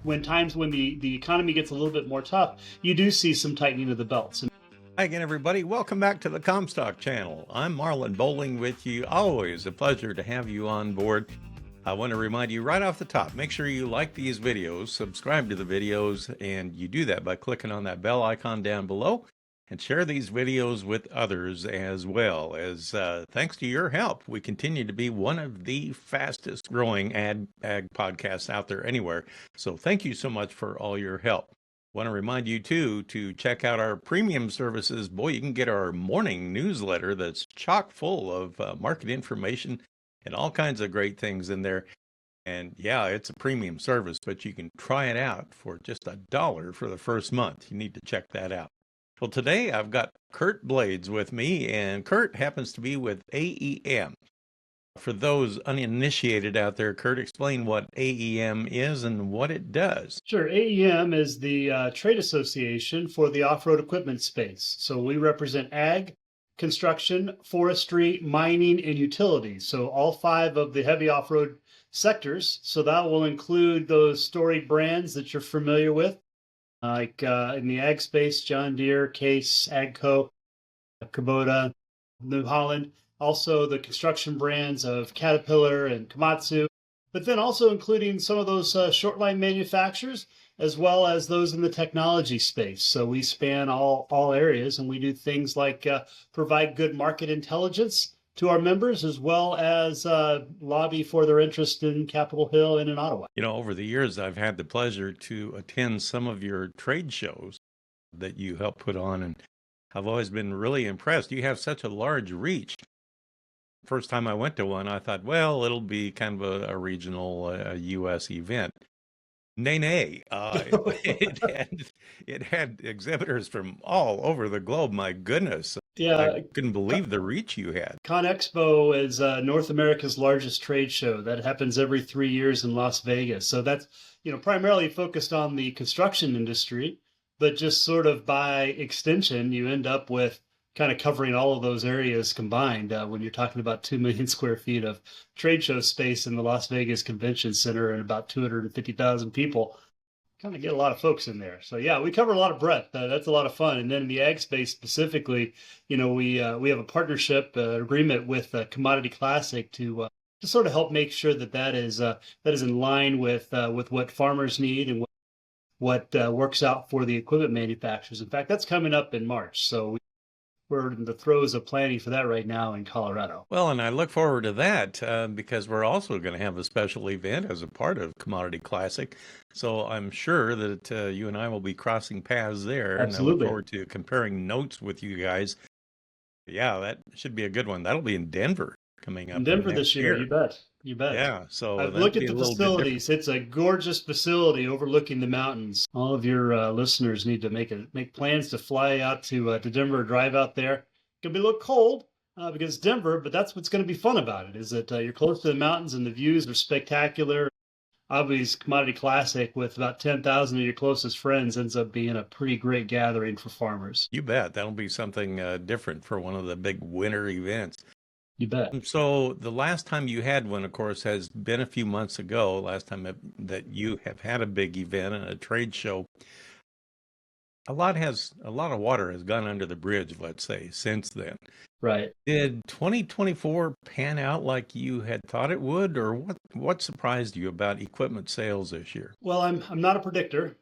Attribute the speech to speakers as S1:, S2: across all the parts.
S1: when times when the economy gets a little bit more tough, you do see some tightening of the belts.
S2: Hi again, everybody. Welcome back to the Comstock channel. I'm Marlon Bowling with you. Always a pleasure to have you on board. I want to remind you right off the top, make sure you like these videos, subscribe to the videos, and you do that by clicking on that bell icon down below and share these videos with others as well. As thanks to your help, we continue to be one of the fastest growing ag podcasts out there anywhere. So thank you so much for all your help. Want to remind you too to check out our premium services. Boy, you can get our morning newsletter that's chock full of market information and all kinds of great things in there. And yeah, it's a premium service, but you can try it out for just $1 for the first month. You need to check that out. Well, today I've got Curt Blades with me, and Curt happens to be with AEM. For those uninitiated out there, Curt, explain what AEM is and what it does.
S1: Sure. AEM is the trade association for the off-road equipment space. So we represent ag, construction, forestry, mining, and utilities. So all 5 of the heavy off-road sectors. So that will include those storied brands that you're familiar with, like in the ag space, John Deere, Case, AGCO, Kubota, New Holland. Also the construction brands of Caterpillar and Komatsu, but then also including some of those short line manufacturers, as well as those in the technology space. So we span all areas, and we do things like provide good market intelligence to our members, as well as lobby for their interest in Capitol Hill and in Ottawa.
S2: You know, over the years, I've had the pleasure to attend some of your trade shows that you help put on, and I've always been really impressed. You have such a large reach. First time I went to one, I thought, well, it'll be kind of a regional U.S. event. Nay. It had exhibitors from all over the globe. My goodness.
S1: Yeah,
S2: I couldn't believe the reach you had.
S1: ConExpo is North America's largest trade show that happens every 3 years in Las Vegas. So that's, primarily focused on the construction industry, but just sort of by extension, you end up with kind of covering all of those areas combined when you're talking about 2 million square feet of trade show space in the Las Vegas Convention Center and about 250,000 people. Kind of get a lot of folks in there. So yeah, we cover a lot of breadth. That's a lot of fun. And then in the ag space specifically, we have a partnership agreement with Commodity Classic to sort of help make sure that is in line with what farmers need and what works out for the equipment manufacturers. In fact, that's coming up in March. So we're in the throes of planning for that right now in Colorado.
S2: Well, and I look forward to that because we're also going to have a special event as a part of Commodity Classic. So I'm sure that you and I will be crossing paths there.
S1: Absolutely.
S2: And I look forward to comparing notes with you guys. Yeah, that should be a good one. That'll be in Denver coming up.
S1: In Denver this year, you bet. You bet.
S2: Yeah, so
S1: I've looked at the facilities. It's a gorgeous facility overlooking the mountains. All of your listeners need to make plans to fly out to Denver, drive out there. It's gonna be a little cold because it's Denver, but that's what's going to be fun about it. Is that you're close to the mountains and the views are spectacular. Obviously, Commodity Classic with about 10,000 of your closest friends ends up being a pretty great gathering for farmers.
S2: You bet. That'll be something different for one of the big winter events.
S1: You bet.
S2: So the last time you had one, of course, has been a few months ago, last time that you have had a big event and a trade show. A lot of water has gone under the bridge, let's say, since then.
S1: Right.
S2: Did 2024 pan out like you had thought it would, or what surprised you about equipment sales this year?
S1: Well, I'm not a predictor,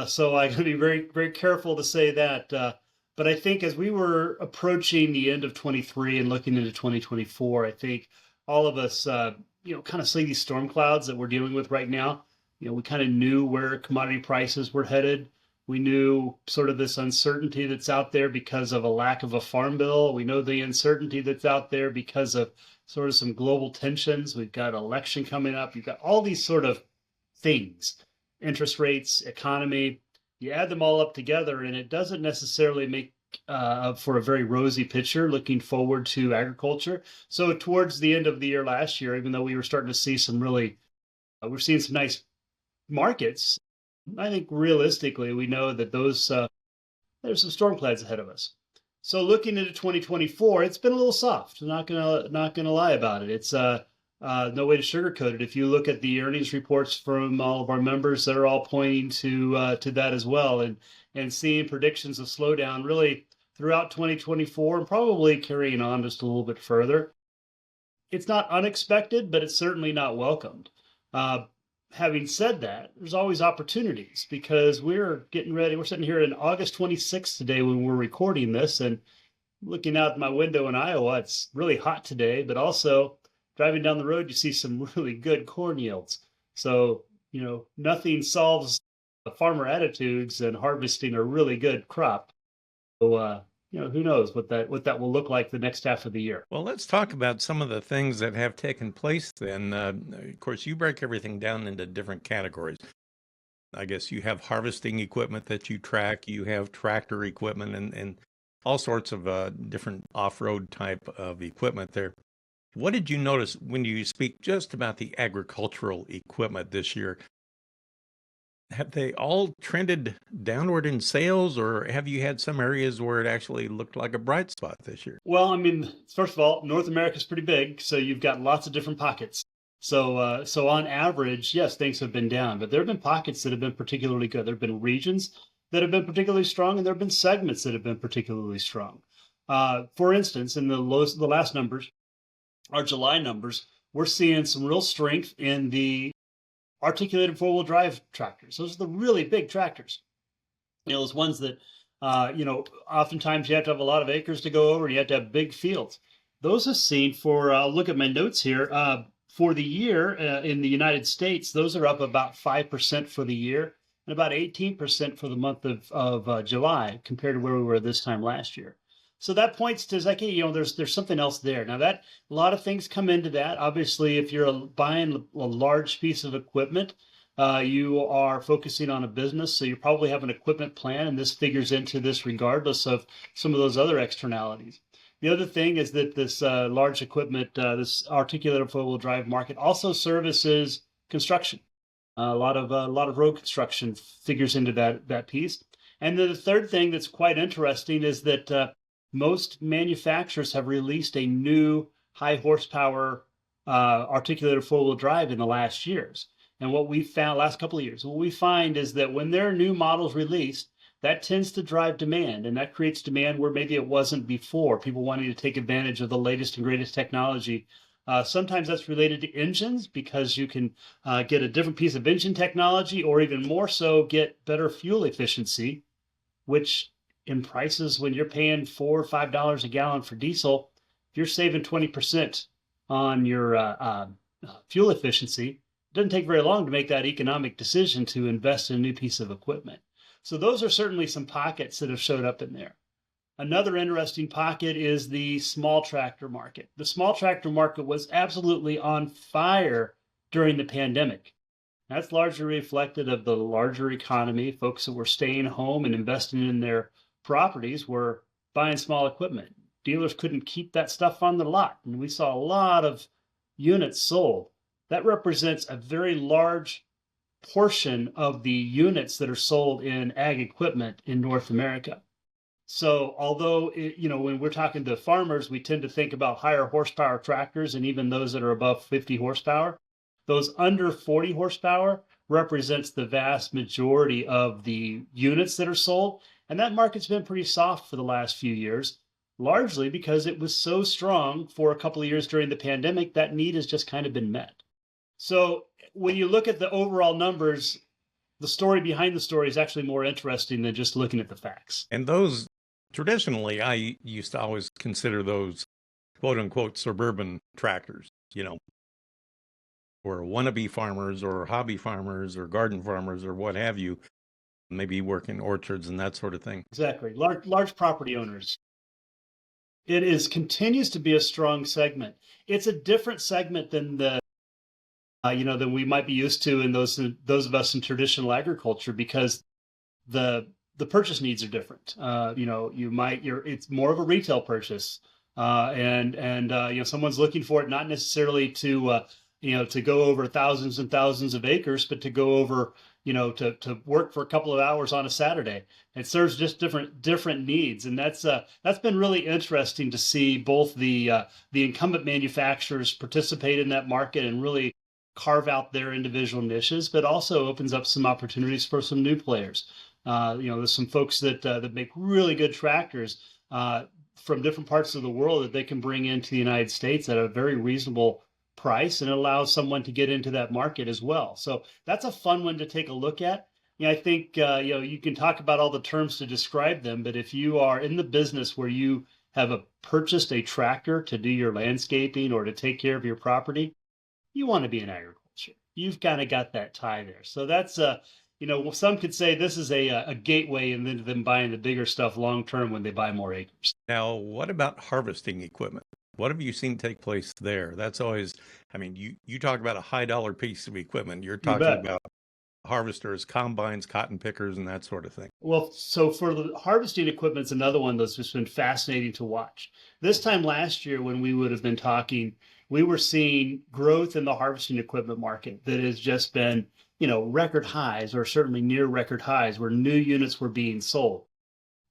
S1: so I got to be very, very careful to say that. But I think as we were approaching the end of 23 and looking into 2024, I think all of us, kind of see these storm clouds that we're dealing with right now. We kind of knew where commodity prices were headed. We knew sort of this uncertainty that's out there because of a lack of a farm bill. We know the uncertainty that's out there because of sort of some global tensions. We've got an election coming up. You've got all these sort of things, interest rates, economy. You add them all up together, and it doesn't necessarily make for a very rosy picture looking forward to agriculture. So towards the end of the year last year, even though we were starting to see we're seeing some nice markets, I think realistically we know that there's some storm clouds ahead of us. So looking into 2024, it's been a little soft. I'm not gonna lie about it. It's No way to sugarcoat it. If you look at the earnings reports from all of our members, they're all pointing to that as well, and seeing predictions of slowdown really throughout 2024 and probably carrying on just a little bit further. It's not unexpected, but it's certainly not welcomed. Having said that, there's always opportunities because we're getting ready. We're sitting here in August 26th today when we're recording this, and looking out my window in Iowa, it's really hot today, but also driving down the road, you see some really good corn yields. So, nothing solves the farmer attitudes and harvesting a really good crop. So, who knows what that will look like the next half of the year.
S2: Well, let's talk about some of the things that have taken place then. Of course, you break everything down into different categories. I guess you have harvesting equipment that you track, you have tractor equipment and all sorts of different off-road type of equipment there. What did you notice when you speak just about the agricultural equipment this year? Have they all trended downward in sales, or have you had some areas where it actually looked like a bright spot this year?
S1: Well, I mean, first of all, North America is pretty big, so you've got lots of different pockets. So on average, yes, things have been down, but there have been pockets that have been particularly good. There have been regions that have been particularly strong, and there have been segments that have been particularly strong. For instance, in the last numbers, our July numbers, we're seeing some real strength in the articulated four-wheel drive tractors. Those are the really big tractors. Those ones that, oftentimes you have to have a lot of acres to go over. You have to have big fields. Those have seen I'll look at my notes here. For the year in the United States, those are up about 5% for the year and about 18% for the month of July compared to where we were this time last year. So that points to there's something else there. Now that a lot of things come into that. Obviously, if you're buying a large piece of equipment, you are focusing on a business, so you probably have an equipment plan, and this figures into this regardless of some of those other externalities. The other thing is that this large equipment, this articulated four-wheel drive market, also services construction. A lot of road construction figures into that piece. And then the third thing that's quite interesting is that most manufacturers have released a new high horsepower articulated four-wheel drive in the last years. And what we found last couple of years, what we find is that when there are new models released, that tends to drive demand, and that creates demand where maybe it wasn't before. People wanting to take advantage of the latest and greatest technology. Sometimes that's related to engines because you can get a different piece of engine technology, or even more so, get better fuel efficiency, which in prices when you're paying $4 or $5 a gallon for diesel, if you're saving 20% on your fuel efficiency, it doesn't take very long to make that economic decision to invest in a new piece of equipment. So those are certainly some pockets that have showed up in there. Another interesting pocket is the small tractor market. The small tractor market was absolutely on fire during the pandemic. That's largely reflected of the larger economy. Folks that were staying home and investing in their properties were buying small equipment. Dealers couldn't keep that stuff on the lot, and we saw a lot of units sold. That represents a very large portion of the units that are sold in ag equipment in North America. So although, when we're talking to farmers, we tend to think about higher horsepower tractors and even those that are above 50 horsepower. Those under 40 horsepower represents the vast majority of the units that are sold. And that market's been pretty soft for the last few years, largely because it was so strong for a couple of years during the pandemic. That need has just kind of been met. So when you look at the overall numbers, the story behind the story is actually more interesting than just looking at the facts.
S2: And those, traditionally, I used to always consider those quote unquote suburban tractors, or wannabe farmers or hobby farmers or garden farmers or what have you, maybe work in orchards and that sort of thing.
S1: Exactly. Large property owners. It continues to be a strong segment. It's a different segment than than we might be used to in those of us in traditional agriculture, because the purchase needs are different. It's more of a retail purchase, and someone's looking for it not necessarily to go over thousands and thousands of acres, but to go over to work for a couple of hours on a Saturday. It serves just different needs, and that's been really interesting to see both the incumbent manufacturers participate in that market and really carve out their individual niches, but also opens up some opportunities for some new players. There's some folks that make really good tractors from different parts of the world that they can bring into the United States at a very reasonable price, and it allows someone to get into that market as well. So that's a fun one to take a look at. I think you can talk about all the terms to describe them, but if you are in the business where you have purchased a tractor to do your landscaping or to take care of your property, you want to be in agriculture. You've kind of got that tie there. So that's some could say this is a gateway into them buying the bigger stuff long term when they buy more acres.
S2: Now, what about harvesting equipment? What have you seen take place there? That's always, I mean, you talk about a high dollar piece of equipment. You're
S1: You
S2: talking
S1: bet.
S2: about harvesters, combines, cotton pickers, and that sort of thing.
S1: Well, so for the harvesting equipment, it's another one that's just been fascinating to watch. This time last year, when we would have been talking, we were seeing growth in the harvesting equipment market that has just been, record highs, or certainly near record highs, where new units were being sold.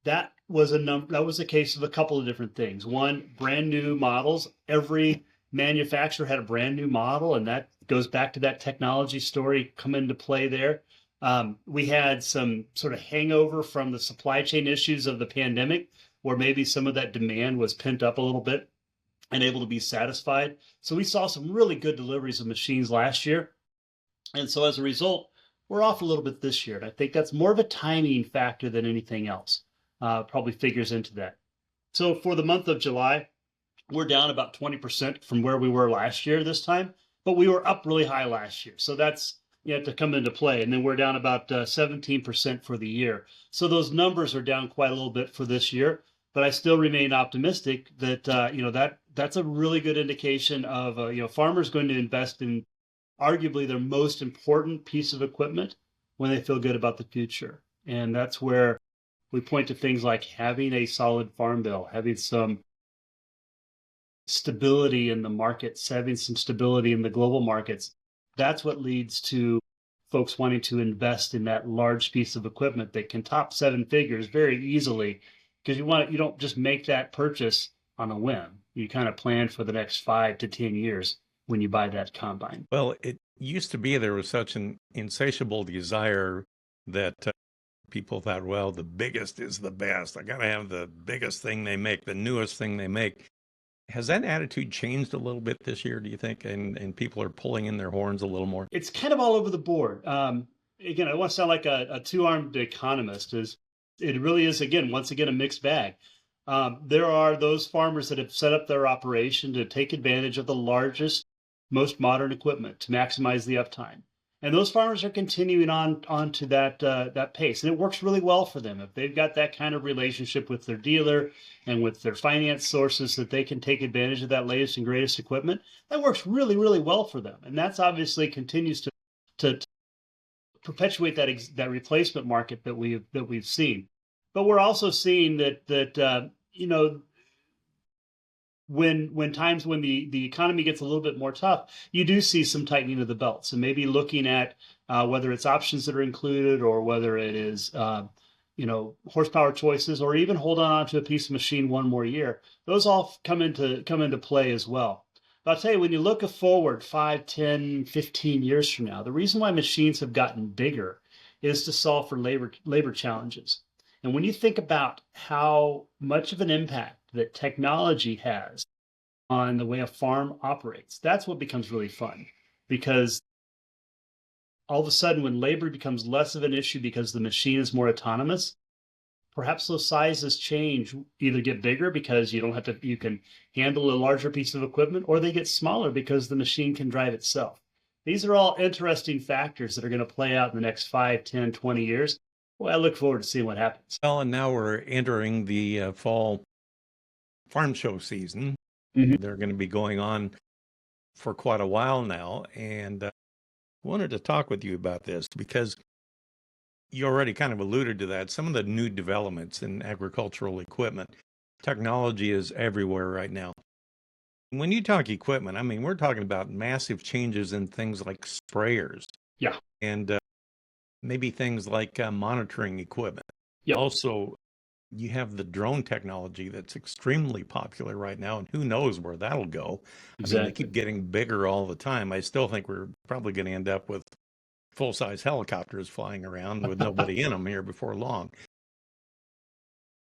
S1: That was a case of a couple of different things. One, brand new models. Every manufacturer had a brand new model, and that goes back to that technology story come into play there. We had some sort of hangover from the supply chain issues of the pandemic, where maybe some of that demand was pent up a little bit and able to be satisfied. So we saw some really good deliveries of machines last year. And so as a result, we're off a little bit this year. And I think that's more of a timing factor than anything else. Probably figures into that. So for the month of July, we're down about 20% from where we were last year this time, but we were up really high last year. So that's to come into play. And then we're down about 17% for the year. So those numbers are down quite a little bit for this year, but I still remain optimistic that that's a really good indication of farmers going to invest in arguably their most important piece of equipment when they feel good about the future. And that's where we point to things like having a solid farm bill, having some stability in the markets, having some stability in the global markets. That's what leads to folks wanting to invest in that large piece of equipment that can top seven figures very easily, because you don't just make that purchase on a whim. You kind of plan for the next 5 to 10 years when you buy that combine.
S2: Well, it used to be there was such an insatiable desire that people thought, well, the biggest is the best. I got to have the biggest thing they make, the newest thing they make. Has that attitude changed a little bit this year, do you think? And people are pulling in their horns a little more?
S1: It's kind of all over the board. Again, I want to sound like a two-armed economist. It really is, once again, a mixed bag. There are those farmers that have set up their operation to take advantage of the largest, most modern equipment to maximize the uptime. And those farmers are continuing on to that pace. And it works really well for them. If they've got that kind of relationship with their dealer and with their finance sources that they can take advantage of that latest and greatest equipment, that works really, really well for them. And that's obviously continues to perpetuate that replacement market that we've seen. But we're also seeing that when times when the economy gets a little bit more tough, you do see some tightening of the belt. So maybe looking at whether it's options that are included or whether it is horsepower choices, or even holding on to a piece of machine one more year. Those all come into play as well. But I'll tell you, when you look forward 5, 10, 15 years from now, the reason why machines have gotten bigger is to solve for labor challenges. And when you think about how much of an impact that technology has on the way a farm operates, that's what becomes really fun. Because all of a sudden, when labor becomes less of an issue because the machine is more autonomous, perhaps those sizes change, either get bigger because you can handle a larger piece of equipment, or they get smaller because the machine can drive itself. These are all interesting factors that are going to play out in the next 5, 10, 20 years. Well, I look forward to seeing what happens.
S2: Well, and now we're entering the fall farm show season.
S1: Mm-hmm.
S2: They're going to be going on for quite a while now. And I wanted to talk with you about this because you already kind of alluded to that. Some of the new developments in agricultural equipment, technology is everywhere right now. When you talk equipment, I mean, we're talking about massive changes in things like sprayers.
S1: Yeah.
S2: And maybe things like monitoring equipment.
S1: Yep.
S2: Also, you have the drone technology that's extremely popular right now, and who knows where that'll go. I mean, they
S1: Exactly.
S2: keep getting bigger all the time. I still think we're probably going to end up with full-size helicopters flying around with nobody in them here before long.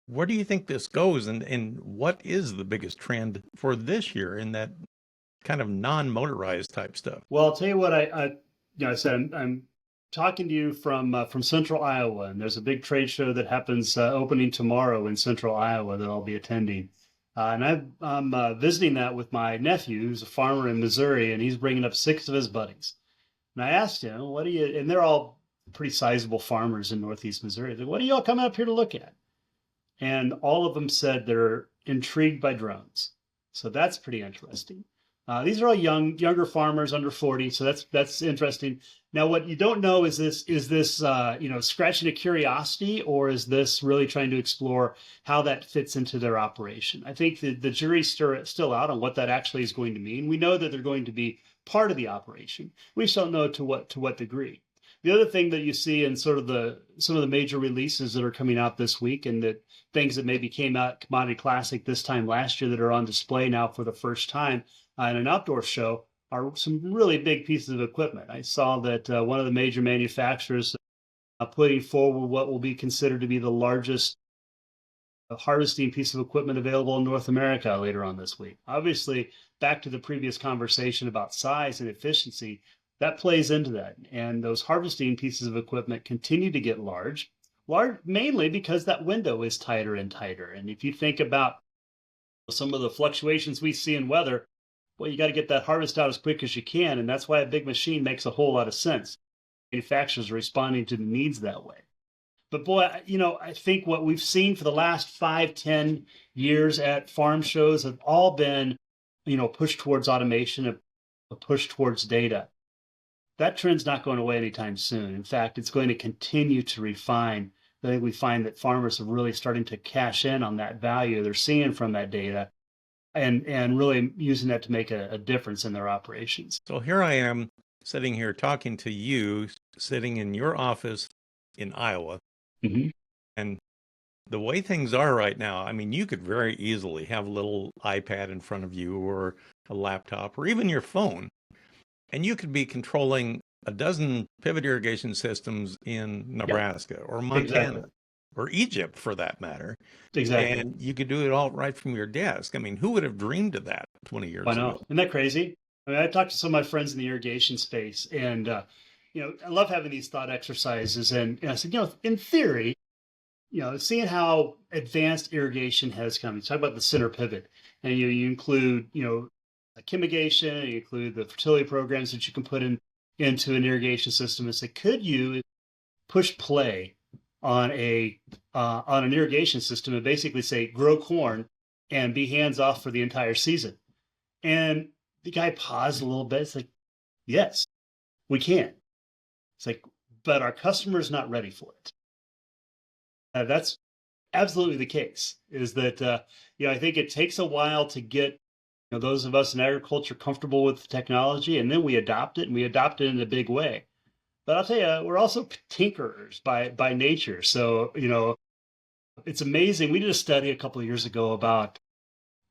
S2: Where do you think this goes, and what is the biggest trend for this year in that kind of non-motorized type stuff?
S1: Well, I'll tell you what I said I'm talking to you from Central Iowa, and there's a big trade show that happens opening tomorrow in Central Iowa that I'll be attending. I'm visiting that with my nephew, who's a farmer in Missouri, and he's bringing up 6 of his buddies. And I asked him, "What do you?" And they're all pretty sizable farmers in Northeast Missouri. Like, "What are y'all coming up here to look at?" And all of them said they're intrigued by drones. So that's pretty interesting. These are all younger farmers under 40, so that's interesting. Now, what you don't know is this scratching a curiosity, or is this really trying to explore how that fits into their operation? I think the jury's still out on what that actually is going to mean. We know that they're going to be part of the operation. We just don't know to what degree. The other thing that you see in sort of some of the major releases that are coming out this week, and that things that maybe came out at Commodity Classic this time last year that are on display now for the first time in an outdoor show, are some really big pieces of equipment. I saw that one of the major manufacturers putting forward what will be considered to be the largest harvesting piece of equipment available in North America later on this week. Obviously, back to the previous conversation about size and efficiency, that plays into that. And those harvesting pieces of equipment continue to get large mainly because that window is tighter and tighter. And if you think about some of the fluctuations we see in weather, well, you got to get that harvest out as quick as you can. And that's why a big machine makes a whole lot of sense. Manufacturers are responding to the needs that way. But boy, I think what we've seen for the last 5-10 years at farm shows have all been, push towards automation, a push towards data. That trend's not going away anytime soon. In fact, it's going to continue to refine. I think we find that farmers are really starting to cash in on that value they're seeing from that data, and really using that to make a difference in their operations.
S2: So here I am sitting here talking to you, sitting in your office in Iowa.
S1: Mm-hmm.
S2: And the way things are right now, I mean, you could very easily have a little iPad in front of you, or a laptop, or even your phone, and you could be controlling a dozen pivot irrigation systems in Nebraska or Montana or Egypt, for that matter.
S1: Exactly.
S2: And you could do it all right from your desk. I mean, who would have dreamed of that 20 years ago?
S1: Isn't that crazy? I mean, I talked to some of my friends in the irrigation space, and I love having these thought exercises. And I said, in theory, seeing how advanced irrigation has come. You talk about the center pivot, and you include, chemigation, you include the fertility programs that you can put into an irrigation system, and say, could you push play on an irrigation system and basically say, grow corn and be hands off for the entire season? And the guy paused a little bit. It's like, yes, we can. It's like, but our customer's not ready for it. That's absolutely the case. Is that I think it takes a while to get those of us in agriculture comfortable with the technology, and then we adopt it, and we adopt it in a big way. But I'll tell you, we're also tinkerers by nature. So it's amazing. We did a study a couple of years ago about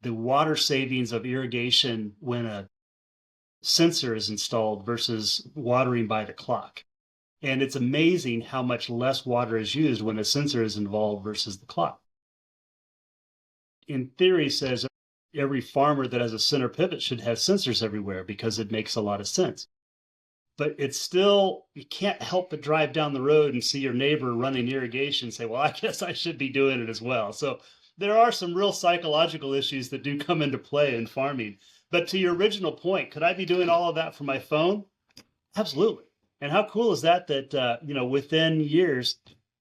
S1: the water savings of irrigation when a sensor is installed versus watering by the clock. And it's amazing how much less water is used when a sensor is involved versus the clock. In theory, says every farmer that has a center pivot should have sensors everywhere because it makes a lot of sense. But it's still, you can't help but drive down the road and see your neighbor running irrigation and say, well, I guess I should be doing it as well. So there are some real psychological issues that do come into play in farming. But to your original point, could I be doing all of that from my phone? Absolutely. And how cool is that, within years,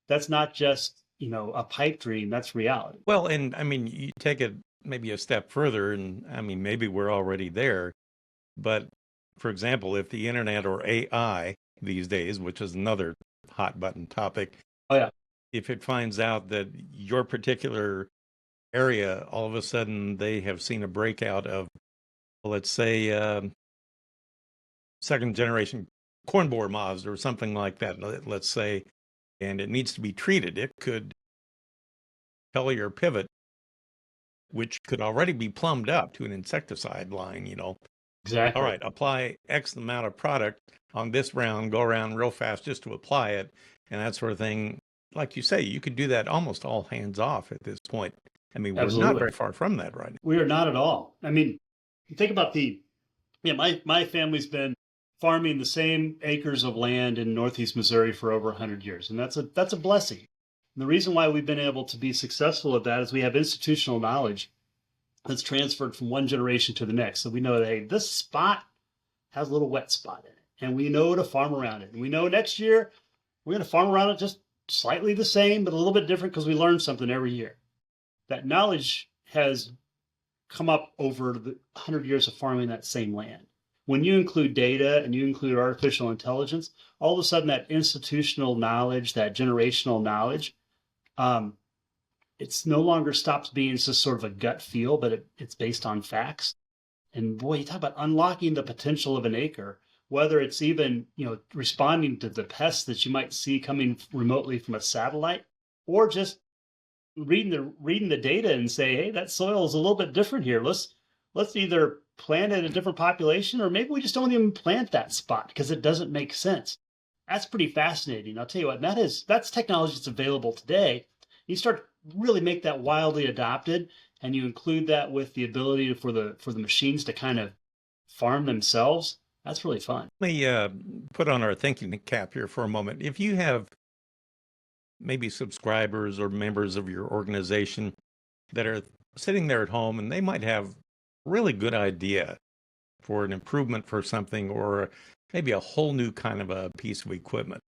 S1: that's not just, a pipe dream, that's reality.
S2: Well, and I mean, you take it maybe a step further, and I mean, maybe we're already there. But for example, if the internet or AI these days, which is another hot button topic,
S1: oh yeah,
S2: if it finds out that your particular area, all of a sudden they have seen a breakout of, let's say, second generation corn borer moths or something like that, let's say, and it needs to be treated, it could tell your pivot, which could already be plumbed up to an insecticide line, all
S1: Exactly.
S2: right, apply X amount of product on this round, go around real fast just to apply it, and that sort of thing. Like you say, you could do that almost all hands off at this point. I mean, we're not very far from that right now.
S1: We are not at all. I mean, you think about my family's been farming the same acres of land in Northeast Missouri for over 100 years, and that's a blessing. And the reason why we've been able to be successful at that is we have institutional knowledge that's transferred from one generation to the next. So we know that, hey, this spot has a little wet spot in it, and we know to farm around it. And we know next year we're going to farm around it just slightly the same, but a little bit different because we learn something every year. That knowledge has come up over the 100 years of farming that same land. When you include data and you include artificial intelligence, all of a sudden that institutional knowledge, that generational knowledge, it's no longer stops being just sort of a gut feel, but it's based on facts. And boy, you talk about unlocking the potential of an acre, whether it's even, responding to the pests that you might see coming remotely from a satellite, or just reading the data and say, hey, that soil is a little bit different here. Let's either plant it in a different population, or maybe we just don't even plant that spot because it doesn't make sense. That's pretty fascinating. I'll tell you what, that's technology that's available today. You start really make that wildly adopted, and you include that with the ability for the machines to kind of farm themselves. That's really fun.
S2: Let me put on our thinking cap here for a moment. If you have maybe subscribers or members of your organization that are sitting there at home and they might have a really good idea for an improvement for something, or maybe a whole new kind of a piece of equipment,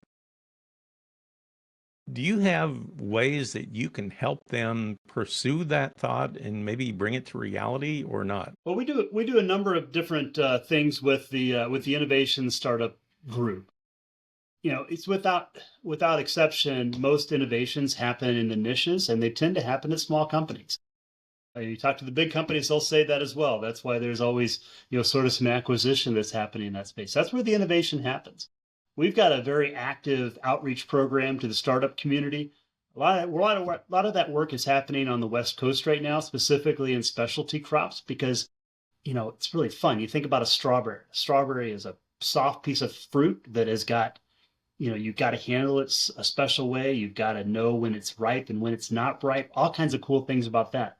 S2: do you have ways that you can help them pursue that thought and maybe bring it to reality or not?
S1: Well, we do a number of different things with the innovation startup group. It's without exception, most innovations happen in the niches, and they tend to happen at small companies. You talk to the big companies, they'll say that as well. That's why there's always, sort of some acquisition that's happening in that space. That's where the innovation happens. We've got a very active outreach program to the startup community. A lot of that work is happening on the West Coast right now, specifically in specialty crops, because, it's really fun. You think about a strawberry. A strawberry is a soft piece of fruit that has got, you've got to handle it a special way. You've got to know when it's ripe and when it's not ripe, all kinds of cool things about that.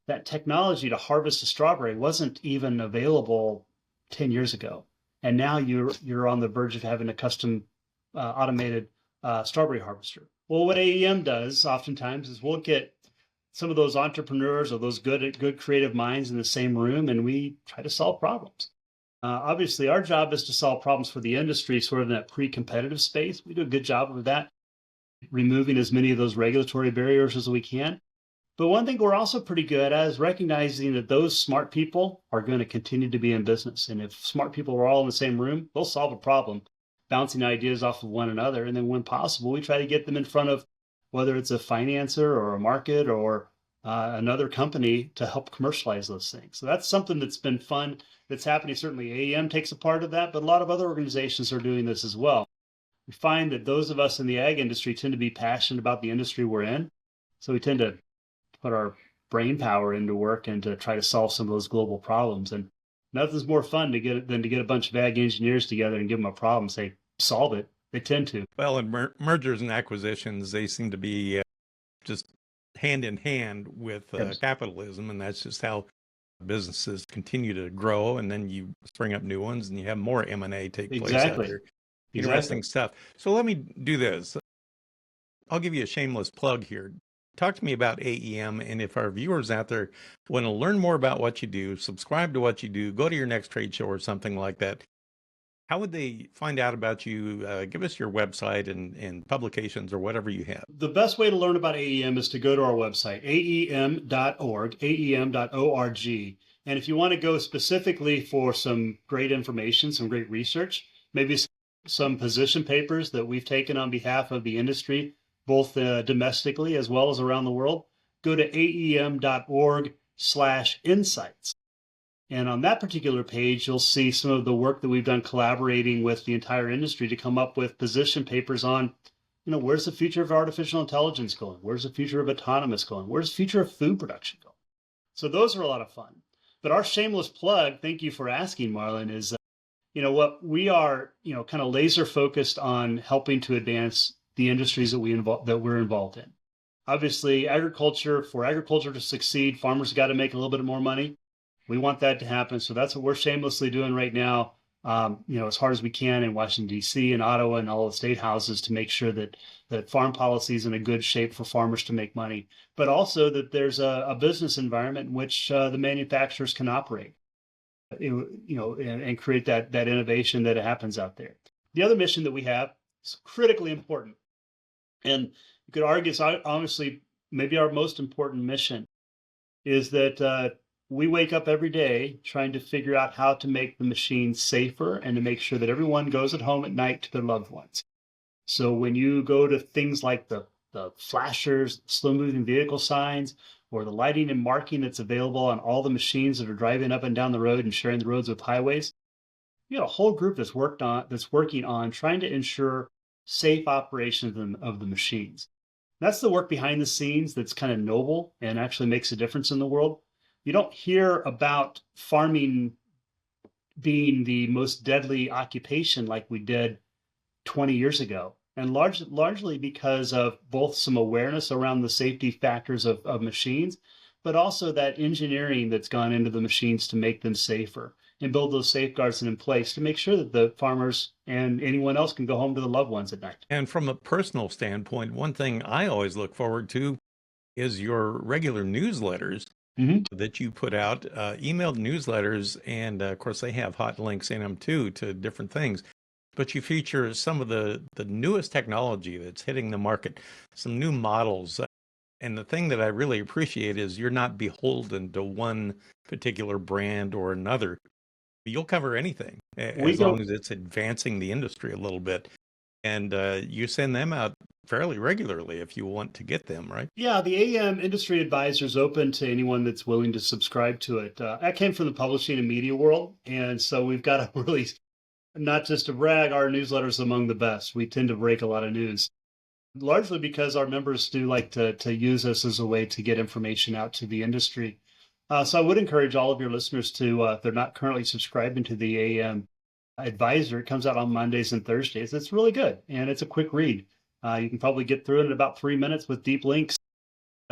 S1: That technology to harvest a strawberry wasn't even available 10 years ago. And now you're on the verge of having a custom automated strawberry harvester. Well, what AEM does oftentimes is we'll get some of those entrepreneurs or those good creative minds in the same room, and we try to solve problems. Obviously, our job is to solve problems for the industry, sort of in that pre-competitive space. We do a good job of that, removing as many of those regulatory barriers as we can. But one thing we're also pretty good at is recognizing that those smart people are going to continue to be in business. And if smart people are all in the same room, they'll solve a problem, bouncing ideas off of one another. And then when possible, we try to get them in front of whether it's a financer or a market or another company to help commercialize those things. So that's something that's been fun that's happening. Certainly AEM takes a part of that, but a lot of other organizations are doing this as well. We find that those of us in the ag industry tend to be passionate about the industry we're in. So we tend to put our brain power into work and to try to solve some of those global problems. And nothing's more fun than to get a bunch of ag engineers together and give them a problem, say, solve it. They tend to.
S2: Well, in mergers and acquisitions, they seem to be just hand in hand with capitalism, and that's just how businesses continue to grow. And then you spring up new ones, and you have more M&A take place out there. Interesting stuff. So let me do this. I'll give you a shameless plug here. Talk to me about AEM, and if our viewers out there want to learn more about what you do, subscribe to what you do, go to your next trade show or something like that, how would they find out about you? Give us your website and publications or whatever you have.
S1: The best way to learn about AEM is to go to our website, aem.org, aem.org. And if you want to go specifically for some great information, some great research, maybe some position papers that we've taken on behalf of the industry, both domestically as well as around the world, go to aem.org/insights. And on that particular page, you'll see some of the work that we've done collaborating with the entire industry to come up with position papers on, where's the future of artificial intelligence going? Where's the future of autonomous going? Where's the future of food production going? So those are a lot of fun. But our shameless plug, thank you for asking, Marlon, is, what we are, kind of laser focused on helping to advance the industries that we're involved in. Obviously, for agriculture to succeed, farmers got to make a little bit more money. We want that to happen. So that's what we're shamelessly doing right now, as hard as we can in Washington, D.C. and Ottawa and all the state houses to make sure that farm policy is in a good shape for farmers to make money, but also that there's a business environment in which the manufacturers can operate, and create that innovation that happens out there. The other mission that we have is critically important. And you could argue it's honestly maybe our most important mission is that we wake up every day trying to figure out how to make the machines safer and to make sure that everyone goes at home at night to their loved ones. So when you go to things like the flashers, slow-moving vehicle signs, or the lighting and marking that's available on all the machines that are driving up and down the road and sharing the roads with highways, you got a whole group that's working on trying to ensure safe operation of the machines. That's the work behind the scenes that's kind of noble and actually makes a difference in the world. You don't hear about farming being the most deadly occupation like we did 20 years ago, and largely because of both some awareness around the safety factors of machines, but also that engineering that's gone into the machines to make them safer and build those safeguards in place to make sure that the farmers and anyone else can go home to the loved ones at night.
S2: And from a personal standpoint, one thing I always look forward to is your regular newsletters that you put out, emailed newsletters, and of course they have hot links in them too to different things. But you feature some of the newest technology that's hitting the market, some new models. And the thing that I really appreciate is you're not beholden to one particular brand or another. You'll cover anything as long as it's advancing the industry a little bit. And you send them out fairly regularly if you want to get them, right?
S1: Yeah, the AM Industry Advisor is open to anyone that's willing to subscribe to it. I came from the publishing and media world, and so we've got a really, not just to brag, our newsletter's among the best. We tend to break a lot of news, largely because our members do like to use us as a way to get information out to the industry. So I would encourage all of your listeners to, if they're not currently subscribing to the AM Advisor, it comes out on Mondays and Thursdays. It's really good, and it's a quick read. You can probably get through it in about 3 minutes with deep links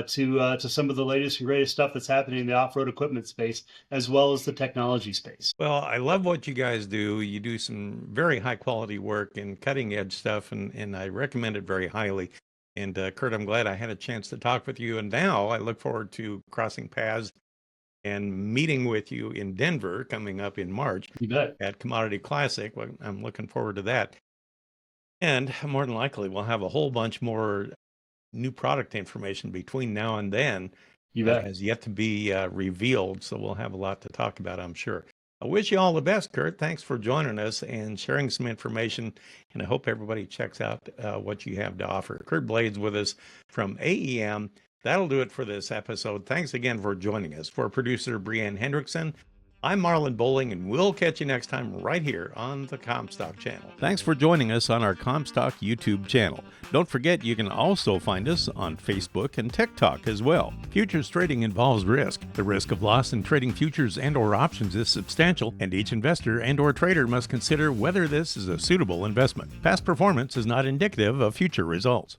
S1: to some of the latest and greatest stuff that's happening in the off-road equipment space, as well as the technology space.
S2: Well, I love what you guys do. You do some very high-quality work and cutting-edge stuff, and I recommend it very highly. And Curt, I'm glad I had a chance to talk with you. And now I look forward to crossing paths and meeting with you in Denver coming up in March at Commodity Classic. Well, I'm looking forward to that. And more than likely, we'll have a whole bunch more new product information between now and then. Has yet to be revealed, so we'll have a lot to talk about, I'm sure. I wish you all the best, Curt. Thanks for joining us and sharing some information, and I hope everybody checks out what you have to offer. Curt Blades with us from AEM. That'll do it for this episode. Thanks again for joining us. For producer Brianne Hendrickson, I'm Marlon Bowling, and we'll catch you next time right here on the Comstock channel. Thanks for joining us on our Comstock YouTube channel. Don't forget, you can also find us on Facebook and TikTok as well. Futures trading involves risk. The risk of loss in trading futures and/or options is substantial, and each investor and/or trader must consider whether this is a suitable investment. Past performance is not indicative of future results.